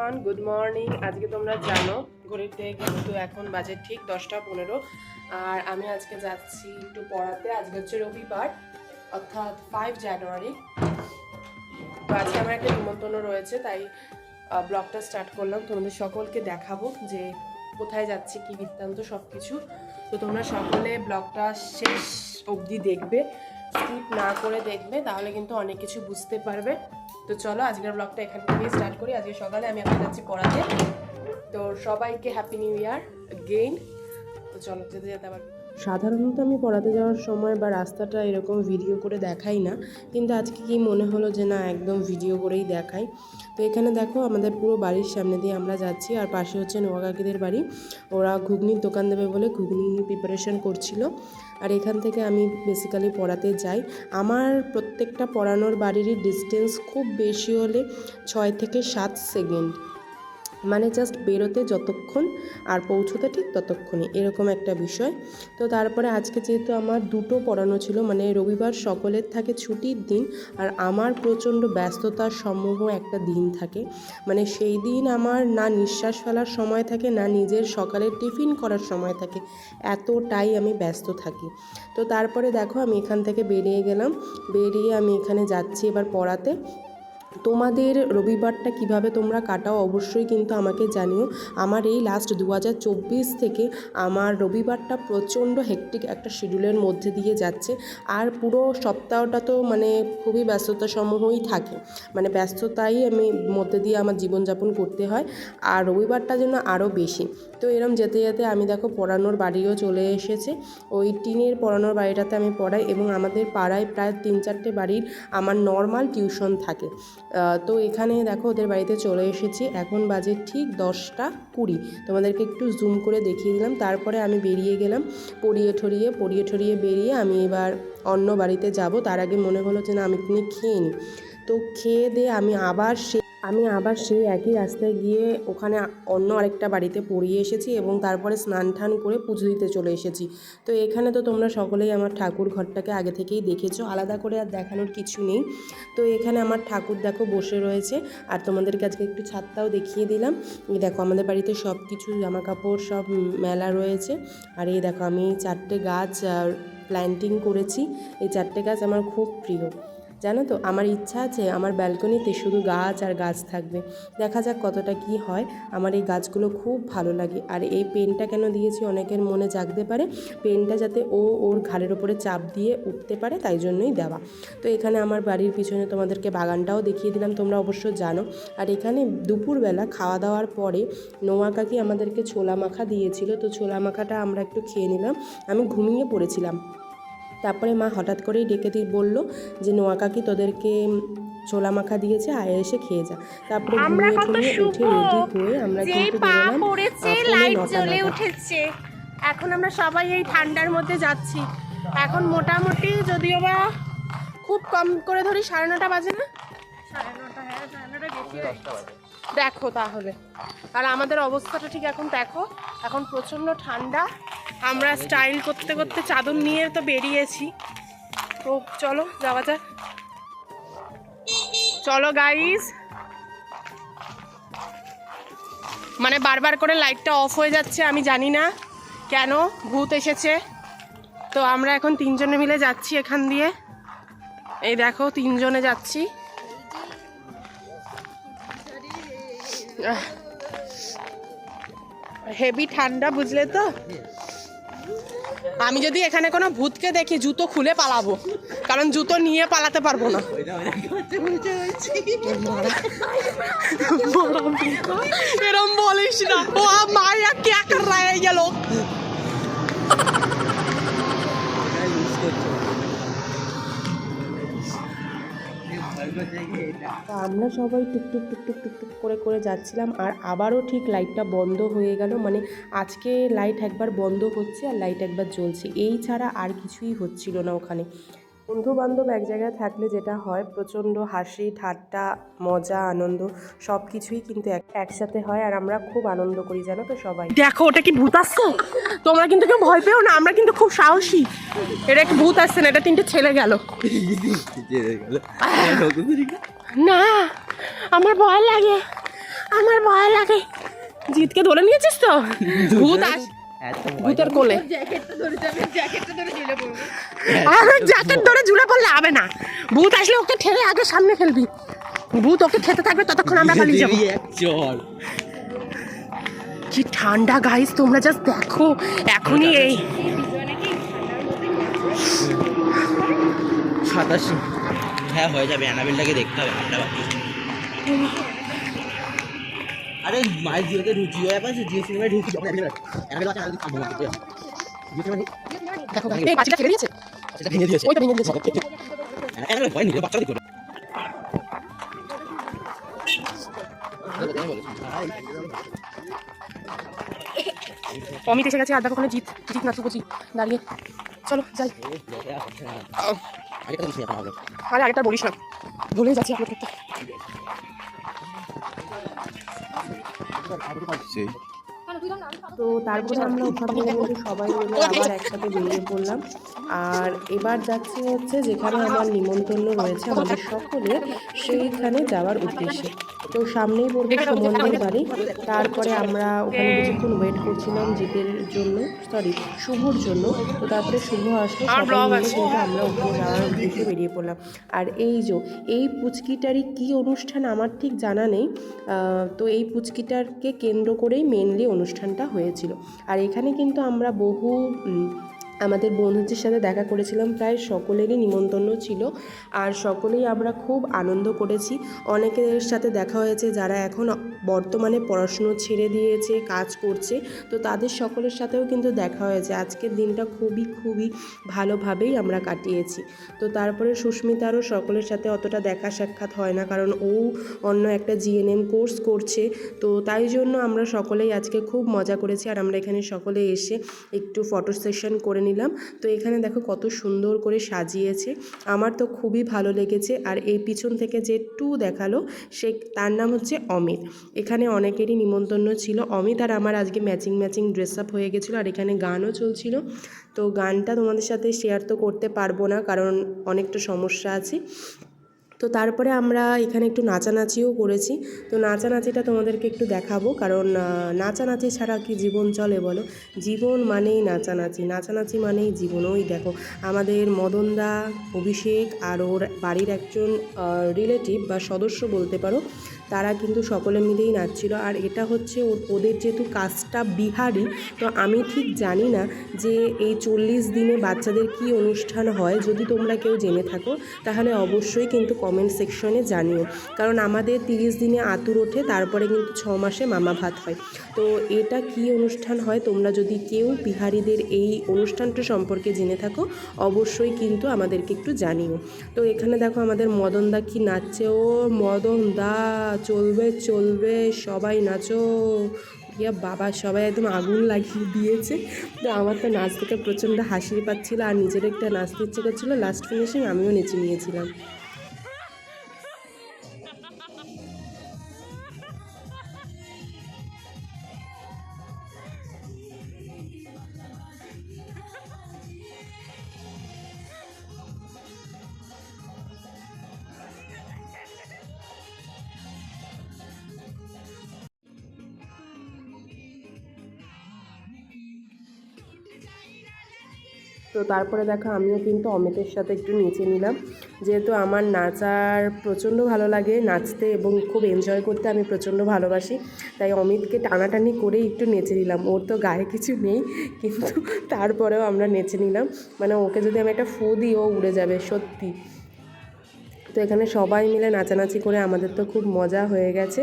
Everyone, good morning. আজকে তোমরা জানো ঘড়িতে কিন্তু এখন বাজে ঠিক 10:15 আর আমি আজকে যাচ্ছি একটু পড়াতে। আজকে হচ্ছে রবিবার, অর্থাৎ 5 জানুয়ারি। তো আজকে আমার একটা নিমন্ত্রণ রয়েছে, তাই ব্লগটা স্টার্ট করলাম। তোমাদের সকলকে দেখাবো যে কোথায় যাচ্ছি, কি বৃত্তান্ত সব কিছু। তো তোমরা সকলে ব্লগটা শেষ অবধি দেখবে, স্কিপ না করে দেখবে, তাহলে কিন্তু অনেক কিছু বুঝতে পারবে। তো চলো আজকের ব্লগটা এখান থেকে স্টার্ট করি। আজকে সকালে আমি এখন যাচ্ছি পড়াতে। তো সবাইকে হ্যাপি নিউ ইয়ার গেইন। তো চলো যেতে যেতে আবার সাধারণত আমি পড়াতে যাওয়ার সময় বা রাস্তাটা এরকম ভিডিও করে দেখাই না, কিন্তু আজকে কি মনে হলো যে না, একদম ভিডিও করেই দেখাই। তো এখানে দেখো আমাদের পুরো বাড়ির সামনে দিয়ে আমরা যাচ্ছি, আর পাশে হচ্ছে নোয়া কাকিদের বাড়ি। ওরা ঘুগনির দোকান দেবে বলে ঘুগনি প্রিপারেশন করছিল। আর এখান থেকে আমি বেসিক্যালি পড়াতে যাই। আমার প্রত্যেকটা পড়ানোর বাড়িরই ডিস্টেন্স খুব বেশি হলে 6 থেকে 7 সেকেন্ড, মানে জাস্ট বেরোতে যতক্ষণ আর পৌঁছোতে ঠিক ততক্ষণই, এরকম একটা বিষয়। তো তারপরে আজকে যেহেতু আমার দুটো পড়ানো ছিল, মানে রবিবার সকলের থাকে ছুটির দিন, আর আমার প্রচণ্ড ব্যস্ততার সমূহ একটা দিন থাকে। মানে সেই দিন আমার না নিঃশ্বাস ফেলার সময় থাকে, না নিজের সকালের টিফিন করার সময় থাকে, এতটাই আমি ব্যস্ত থাকি। তো তারপরে দেখো আমি এখান থেকে বেরিয়ে গেলাম, বেরিয়ে আমি এখানে যাচ্ছি এবার পড়াতে। তোমাদের রবিবারটা কিভাবে তোমরা কাটাও অবশ্যই কিন্তু আমাকে জানিও। আমার এই লাস্ট 2024 থেকে আমার রবিবারটা প্রচণ্ড হেক্টিক একটা শিডিউলের মধ্যে দিয়ে যাচ্ছে। আর পুরো সপ্তাহটা তো মানে খুবই ব্যস্ততাসমূহই থাকে, মানে ব্যস্ততাই আমি মধ্যে দিয়ে আমার জীবনযাপন করতে হয়, আর রবিবারটা যেন আরও বেশি। তো এরম যেতে যেতে আমি দেখো পড়ানোর বাড়িও চলে এসেছে। ওই টিনের পড়ানোর বাড়িটাতে আমি পড়াই, এবং আমাদের পাড়ায় প্রায় 3-4টে বাড়ির আমার নর্মাল টিউশন থাকে। তো এখানে দেখো ওদের বাড়িতে চলে এসেছি। এখন বাজে ঠিক 10:20। তোমাদেরকে একটু জুম করে দেখিয়ে দিলাম। তারপরে আমি বেরিয়ে গেলাম, পড়িয়ে ঠরিয়ে বেরিয়ে আমি এবার অন্য বাড়িতে যাব। তার আগে মনে হলো যে না, আমি খেয়ে নিই। তো খেয়ে দিয়ে আমি আবার সেই একই রাস্তায় গিয়ে ওখানে অন্য আরেকটা বাড়িতে পড়িয়ে এসেছি, এবং তারপরে স্নান টান করে পুজো দিতে চলে এসেছি। তো এখানে তো তোমরা সকলেই আমার ঠাকুর ঘরটাকে আগে থেকেই দেখেছো, আলাদা করে আর দেখানোর কিছু নেই। তো এখানে আমার ঠাকুর দেখো বসে রয়েছে, আর তোমাদেরকে আজকে একটু ছাদটাও দেখিয়ে দিলাম। এই দেখো আমাদের বাড়িতে সব কিছু জামা কাপড় সব মেলা রয়েছে। আর এই দেখো আমি 4টে গাছ প্ল্যান্টিং করেছি। এই 4টে গাছ আমার খুব প্রিয়, জানো তো। আমার ইচ্ছা আছে আমার ব্যালকনিতে শুধু গাছ আর গাছ থাকবে। দেখা যাক কতটা কি হয়। আমার এই গাছগুলো খুব ভালো লাগে। আর এই পেনটা কেন দিয়েছি অনেকের মনে জাগতে পারে, পেনটা যাতে ওর ঘাড়ের ওপরে চাপ দিয়ে উঠতে পারে, তাই জন্যই দেওয়া। তো এখানে আমার বাড়ির পিছনে তোমাদেরকে বাগানটাও দেখিয়ে দিলাম, তোমরা অবশ্য জানো। আর এখানে দুপুরবেলা খাওয়া দাওয়ার পরে নোয়া কাকি আমাদেরকে ছোলা মাখা দিয়েছিল। তো ছোলা মাখাটা আমরা একটু খেয়ে নিলাম। আমি ঘুমিয়ে পড়েছিলাম, তারপরে মা হঠাৎ করেই ডেকে দিয়ে বললো যে নোয়া কাকি তোদেরকে ছোলা মাখা দিয়েছে, আয় এসে খেয়ে যা। তারপরে ঘুমিয়ে উঠে রেডি হয়ে আমরা কিন্তু বেরোলাম। লাইট জ্বলে উঠেছে। এখন আমরা সবাই এই ঠান্ডার মধ্যে যাচ্ছি। এখন মোটামুটি যদিও বা খুব কম করে ধরি 9:30 বাজে না, 9:30, হ্যাঁ 9:30 বেশি বাজে। দেখো তাহলে, আর আমাদের অবস্থাটা ঠিক এখন দেখো, এখন প্রচণ্ড ঠান্ডা। আমরা স্টাইল করতে করতে চাদর নিয়ে তো বেরিয়েছি। তো চলো যাওয়া যাক, চলো গাইস। মানে বারবার করে লাইটটা অফ হয়ে যাচ্ছে, আমি জানি না কেন, ভূত এসেছে। তো আমরা এখন 3 জনে মিলে যাচ্ছি এখান দিয়ে। এই দেখো 3 জনে যাচ্ছি। হেভি ঠান্ডা, বুঝলে তো। আমি যদি এখানে কোনো ভূতকে দেখি জুতো খুলে পালাবো, কারণ জুতো নিয়ে পালাতে পারবো না। এরম বলিস না। ও মায়া क्या कर रहा है ये लोग? আমরা সবাই টুকটুক টুকটুক টুকটুক করে যাচ্ছিলাম, আর আবারও ঠিক লাইটটা বন্ধ হয়ে গেল। মানে আজকে লাইট একবার বন্ধ হচ্ছে আর লাইট একবার জ্বলছে, এই ছাড়া আর কিছুই হচ্ছিল না ওখানে। বন্ধু বান্ধব এক জায়গায় থাকলে যেটা হয়, প্রচণ্ড হাসি ঠাট্টা মজা আনন্দ সব কিছুই কিন্তু একসাথে হয়, আর আমরা খুব আনন্দ করি, জানো তো সবাই। দেখো ওটা কি ভূত আসছে, তোমরা কিন্তু কেউ ভয় পেও না, আমরা কিন্তু খুব সাহসী। এটা কি ভূত আসছে না, এটা 3টে ছেলে গেল না, আমার ভয় লাগে, আমার ভয় লাগে। জিতকে ধরে নিয়েছিস তো? ভূত ভূতের কোলে জ্যাকেট ধরে ঝুলে পড়লে হবে না। ভূত আসলে ওকে ঠেলে আগে সামনে ফেলবি। ভূত ওকে খেতে থাকবে, ততক্ষণ আমরা পালিয়ে যাবো। কি ঠান্ডা গাইস, তোমরা জাস্ট দেখো। এখনই এই 27 হ্যাঁ হয়ে যাবে। অ্যানাবেলটাকে দেখতে হবে। আরে মায়ের জিওতে জিও অ্যাপ আছে, জিও সিনেমায় ঢুকি যখন অ্যানাবেল আছে অ্যানাবেল থামবো না। জিও সিনেমা দেখো এই বাচ্চাটা ফেলে দিয়েছে, সেটা ভেঙে দিয়েছে। ওইটা ভেঙে দিয়েছে। অ্যানাবেল ভয় নিয়ে বাচ্চাদের করে। অমিত এসে গেছে, আর দেখো ওখানে জিত নাচু বুঝি দাঁড়িয়ে। চলো যাই। আরে আগেটা বলিস না, ভুলে যাচ্ছি আপলোড করতে। তো তারপরে আমরা ওখান থেকে সবাই মিলে আবার একসাথে বেরিয়ে পড়লাম। আর এবার যাচ্ছি হচ্ছে যেখানে আমার নিমন্ত্রণ রয়েছে আমাদের সকলের, সেইখানে যাওয়ার উদ্দেশ্যে। তো সামনেই পড়বে সুমনদের বাড়ি। তারপরে আমরা ওখানে কিছুক্ষণ ওয়েট করছিলাম জিতের জন্য, সরি শুভর জন্য। তো তারপরে শুভ আসলে সবাই মিলে কিন্তু আমরা ওখানে যাওয়ার উদ্দেশ্যে বেরিয়ে পড়লাম। আর এই পুচকিটারই কী অনুষ্ঠান আমার ঠিক জানা নেই। তো এই পুচকিটারকে কেন্দ্র করেই মেনলি অনুষ্ঠানটা হয়েছিল। আর এখানে কিন্তু আমরা বহু আমাদের বন্ধুদের সাথে দেখা করেছিলাম, প্রায় সকলেরই নিমন্ত্রণ ছিল। আর সকলেই আমরা খুব আনন্দ করেছি। অনেকের সাথে দেখা হয়েছে যারা এখন বর্তমানে পড়াশুনো ছেড়ে দিয়েছে, কাজ করছে। তো তাদের সকলের সাথেও কিন্তু দেখা হয়েছে। আজকের দিনটা খুবই ভালোভাবেই আমরা কাটিয়েছি। তো তারপরে সুস্মিতারও সকলের সাথে অতটা দেখা সাক্ষাৎ হয় না, কারণ ও অন্য একটা জিএনএম কোর্স করছে। তো তাই জন্য আমরা সকলেই আজকে খুব মজা করেছি। আর আমরা এখানে সকলে এসে একটু ফটো সেশন করে নিলাম। তো এখানে দেখো কত সুন্দর করে সাজিয়েছে, আমার তো খুবই ভালো লেগেছে। আর এই পিছন থেকে যে দেখালো তার নাম হচ্ছে অমিত। এখানে অনেকেরই নিমন্ত্রণ ছিল। অমিত আর আমার আজকে ম্যাচিং ড্রেস আপ হয়ে গেছিলো। আর এখানে গানও চলছিল। তো গানটা তোমাদের সাথে শেয়ার তো করতে পারবো না, কারণ অনেকটা সমস্যা আছে। তো তারপরে আমরা এখানে একটু নাচানাচিও করেছি। তো নাচানাচিটা তোমাদেরকে একটু দেখাবো, কারণ নাচানাচি ছাড়া কি জীবন চলে বলো? জীবন মানেই নাচানাচি মানেই জীবন। ওই দেখো আমাদের মদনদা, অভিষেক আর ওর বাড়ির একজন রিলেটিভ বা সদস্য বলতে পারো, তারা কিন্তু সকলে মিলেই নাচছিল। আর এটা হচ্ছে ওদের যেহেতু কাজটা বিহারি, তো আমি ঠিক জানি না যে এই 40 দিনে বাচ্চাদের কি অনুষ্ঠান হয়। যদি তোমরা কেউ জেনে থাকো তাহলে অবশ্যই কিন্তু কমেন্ট সেকশনে জানিও, কারণ আমাদের 30 দিনে আতুর ওঠে, তারপরে কিন্তু 6 মাসে মামা ভাত হয়। তো এটা কি অনুষ্ঠান হয়, তোমরা যদি কেউ বিহারিদের এই অনুষ্ঠানটা সম্পর্কে জেনে থাকো অবশ্যই কিন্তু আমাদেরকে একটু জানিও। তো এখানে দেখো আমাদের মদনদা কি নাচছে। ও মদনদা, চলবে সবাই নাচো। ইয়া বাবা, সবাই একদম আগুন লাগিয়ে দিয়েছে। তো আমার তো নাচ থেকে প্রচণ্ড হাসি পাচ্ছিলো, আর নিজের একটা নাচতে ইচ্ছে করছিলো। লাস্ট ফিনিশিং আমিও নেচে নিয়েছিলাম। তো তারপরে দেখো আমিও কিন্তু অমিতের সাথে একটু নেচে নিলাম, যেহেতু আমার নাচার প্রচণ্ড ভালো লাগে, নাচতে এবং খুব এনজয় করতে আমি প্রচণ্ড ভালোবাসি। তাই অমিতকে টানাটানি করে একটু নেচে নিলাম। ওর তো গায়ে কিছু নেই, কিন্তু তারপরেও আমরা নেচে নিলাম। মানে ওকে যদি আমি একটা ফু দিই ও উড়ে যাবে সত্যি। তো এখানে সবাই মিলে নাচানাচি করে আমাদের তো খুব মজা হয়ে গেছে।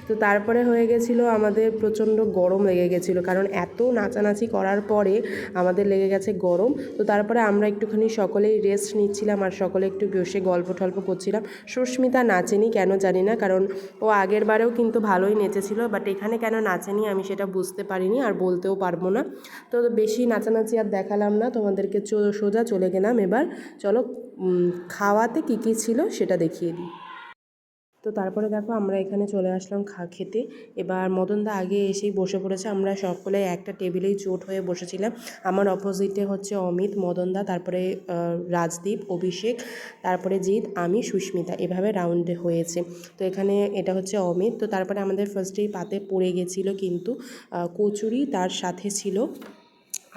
তো তারপরে হয়ে গেছিলো আমাদের প্রচণ্ড গরম লেগে গেছিলো, কারণ এত নাচানাচি করার পরে আমাদের লেগে গেছে গরম। তো তারপরে আমরা একটুখানি সকলেই রেস্ট নিচ্ছিলাম, আর সকলে একটু বসে গল্প টল্প করছিলাম। সুস্মিতা নাচেনি, কেন জানি না, কারণ ও আগের বারেও কিন্তু ভালোই নেচেছিল, বাট এখানে কেন নাচেনি আমি সেটা বুঝতে পারিনি, আর বলতেও পারবো না। তো বেশি নাচানাচি আর দেখালাম না তোমাদেরকে, সোজা চলে গেলাম। এবার চলো খাওয়াতে কী কী ছিল সেটা দেখিয়ে দিই। তো তারপরে দেখো আমরা এখানে চলে আসলাম খেতে। এবার মদনদা আগে এসেই বসে পড়েছে, আমরা সকলে একটা টেবিলেই জোট হয়ে বসেছিলাম। আমার অপোজিটে হচ্ছে অমিত, মদনদা, তারপরে রাজদীপ, অভিষেক, তারপরে জিৎ, আমি, সুস্মিতা, এভাবে রাউন্ডে হয়েছে। তো এখানে এটা হচ্ছে অমিত। তো তারপরে আমাদের ফার্স্টেই পাতে পড়ে গেছিলো কিন্তু কচুরি, তার সাথে ছিল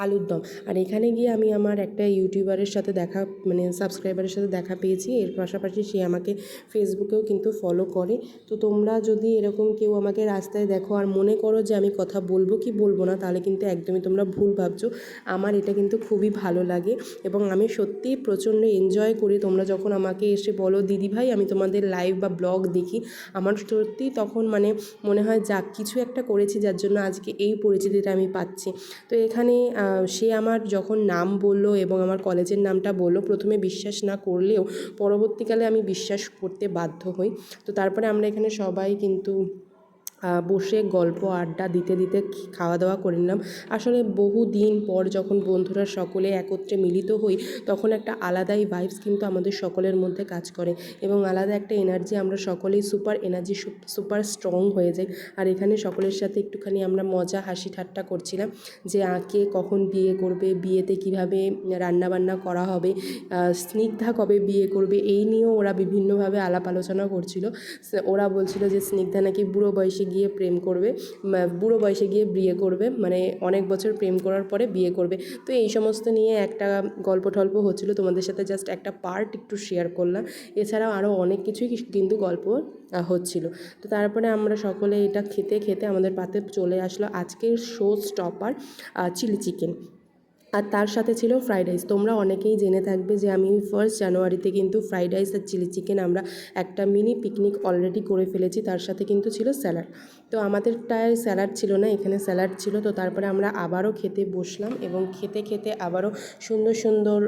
আলুর দম। আর এখানে গিয়ে আমি আমার একটা ইউটিউবারের সাথে দেখা মানে সাবস্ক্রাইবারের সাথে দেখা পেয়েছি। এর পাশাপাশি সে আমাকে ফেসবুকেও কিন্তু ফলো করে। তো তোমরা যদি এরকম কেউ আমাকে রাস্তায় দেখো আর মনে করো যে আমি কথা বলবো কি বলবো না, তাহলে কিন্তু একদমই তোমরা ভুল ভাবছো। আমার এটা কিন্তু খুবই ভালো লাগে এবং আমি সত্যিই প্রচণ্ড এনজয় করি তোমরা যখন আমাকে এসে বলো দিদি ভাই আমি তোমাদের লাইভ বা ব্লগ দেখি। আমার সত্যিই তখন মানে মনে হয় যাক কিছু একটা করেছি যার জন্য আজকে এই পরিচিতিটা আমি পাচ্ছি। তো এখানে সে আমার যখন নাম বলল এবং আমার কলেজের নামটা বলল, প্রথমে বিশ্বাস না করলেও পরবর্তীকালে আমি বিশ্বাস করতে বাধ্য হই। তো তারপরে আমরা এখানে সবাই কিন্তু বসে গল্প আড্ডা দিতে দিতে খাওয়া দাওয়া করে নিলাম। আসলে বহু দিন পর যখন বন্ধুরা সকলে একত্রে মিলিত হই তখন একটা আলাদাই ভাইবস কিন্তু আমাদের সকলের মধ্যে কাজ করে এবং আলাদা একটা এনার্জি, আমরা সকলেই সুপার এনার্জি, সুপার স্ট্রং হয়ে যাই। আর এখানে সকলের সাথে একটুখানি আমরা মজা হাসি ঠাট্টা করছিলাম যে কে কখন বিয়ে করবে, বিয়েতে কীভাবে রান্নাবান্না করা হবে, স্নিগ্ধা কবে বিয়ে করবে, এই নিয়েও ওরা বিভিন্নভাবে আলাপ আলোচনা করছিল। ওরা বলছিল যে স্নিগ্ধা নাকি বুড়ো বয়সে গিয়ে প্রেম করবে, বুড়ো বয়সে গিয়ে বিয়ে করবে, মানে অনেক বছর প্রেম করার পরে বিয়ে করবে। তো এই সমস্ত নিয়ে একটা গল্প টল্প হচ্ছিলো, তোমাদের সাথে জাস্ট একটা পার্ট একটু শেয়ার করলাম। এছাড়াও আরও অনেক কিছুই কিন্তু গল্প হচ্ছিল। তো তারপরে আমরা সকলে এটা খেতে খেতে আমাদের পাতে চলে আসলো আজকের শো স্টপার চিলি চিকেন, আর তার সাথে ছিল ফ্রাইড রাইস। তোমরা অনেকেই জেনে থাকবে যে আমি 1 জানুয়ারিতে কিন্তু ফ্রাইড রাইস আর চিলি চিকেন আমরা একটা মিনি পিকনিক অলরেডি করে ফেলেছি, তার সাথে কিন্তু ছিল স্যালাড। তো আমাদেরটায় স্যালাড ছিল না, এখানে স্যালাড ছিল। তো তারপরে আমরা আবারও খেতে বসলাম এবং খেতে খেতে আবারও সুন্দর সুন্দর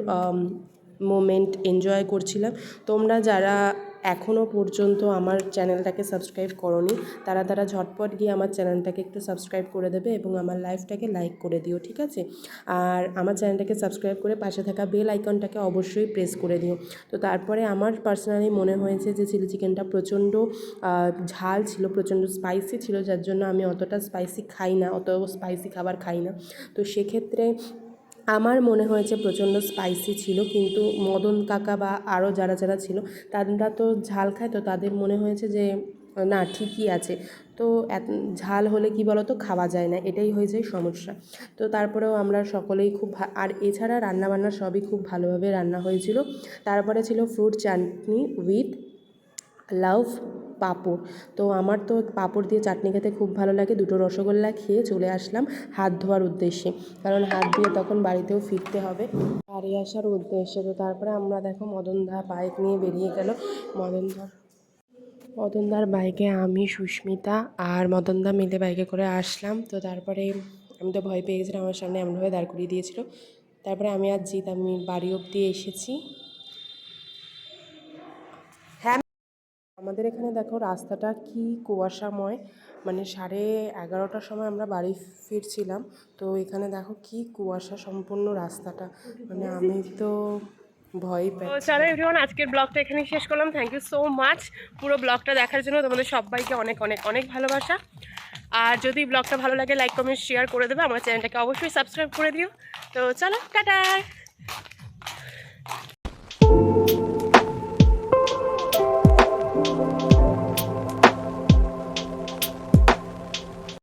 মোমেন্ট এনজয় করছিলাম। তোমরা যারা এখনও পর্যন্ত আমার চ্যানেলটাকে সাবস্ক্রাইব করোনি তারা ঝটপট গিয়ে আমার চ্যানেলটাকে একটু সাবস্ক্রাইব করে দেবে এবং আমার লাইভটাকে লাইক করে দিও, ঠিক আছে? আর আমার চ্যানেলটাকে সাবস্ক্রাইব করে পাশে থাকা বেল আইকনটাকে অবশ্যই প্রেস করে দিও। তো তারপরে আমার পার্সোনালি মনে হয়েছে যে চিলি চিকেনটা প্রচণ্ড ঝাল ছিল, প্রচণ্ড স্পাইসি ছিল, যার জন্য আমি অতটা স্পাইসি খাই না, অত স্পাইসি খাবার খাই না। তো সেক্ষেত্রে আমার মনে হয়েছে প্রচণ্ড স্পাইসি ছিল, কিন্তু মদন কাকা বা আরও যারা যারা ছিল তারা তো ঝাল খায়, তো তাদের মনে হয়েছে যে না ঠিকই আছে। তো ঝাল হলে কি বলো তো খাওয়া যায় না, এটাই হয়ে যায় সমস্যা। তো তারপরেও আমরা সকলেই খুব আর এছাড়া রান্নাবান্না সবই খুব ভালোভাবে রান্না হয়েছিল। তারপরে ছিল ফ্রুট চাটনি উইথ লাউ পাঁপড়। তো আমার তো পাঁপড় দিয়ে চাটনি খেতে খুব ভালো লাগে। 2টো রসগোল্লা খেয়ে চলে আসলাম হাত ধোয়ার উদ্দেশ্যে, কারণ হাত দিয়ে তখন বাড়িতেও ফিরতে হবে বাড়ি আসার উদ্দেশ্যে। তো তারপরে আমরা দেখো মদনদা বাইক নিয়ে বেরিয়ে গেল। মদনদার বাইকে আমি, সুস্মিতা আর মদনদা মিলে বাইকে করে আসলাম। তো তারপরে আমি তো ভয় পেয়ে গেছিলাম, আমার সামনে এমনভাবে দাঁড় করিয়ে দিয়েছিল। তারপরে আমি আর জিৎ আমি বাড়ি অবধি এসেছি। হ্যাঁ, আমাদের এখানে দেখো রাস্তাটা কি কুয়াশাময়, মানে 11:30টার সময় আমরা বাড়ি ফিরছিলাম। তো এখানে দেখো কি কুয়াশা সম্পূর্ণ রাস্তাটা, মানে আমি তো ভয় পাচ্ছি। চলো এভরিওয়ান, আজকের ব্লগটা এখানেই শেষ করলাম। থ্যাংক ইউ সো মাচ পুরো ব্লগটা দেখার জন্য। তোমাদের সবাইকে অনেক অনেক অনেক ভালোবাসা। আর যদি ব্লগটা ভালো লাগে লাইক কমেন্ট শেয়ার করে দেবে, আমার চ্যানেলটাকে অবশ্যই সাবস্ক্রাইব করে দিও। তো চলো টাটা।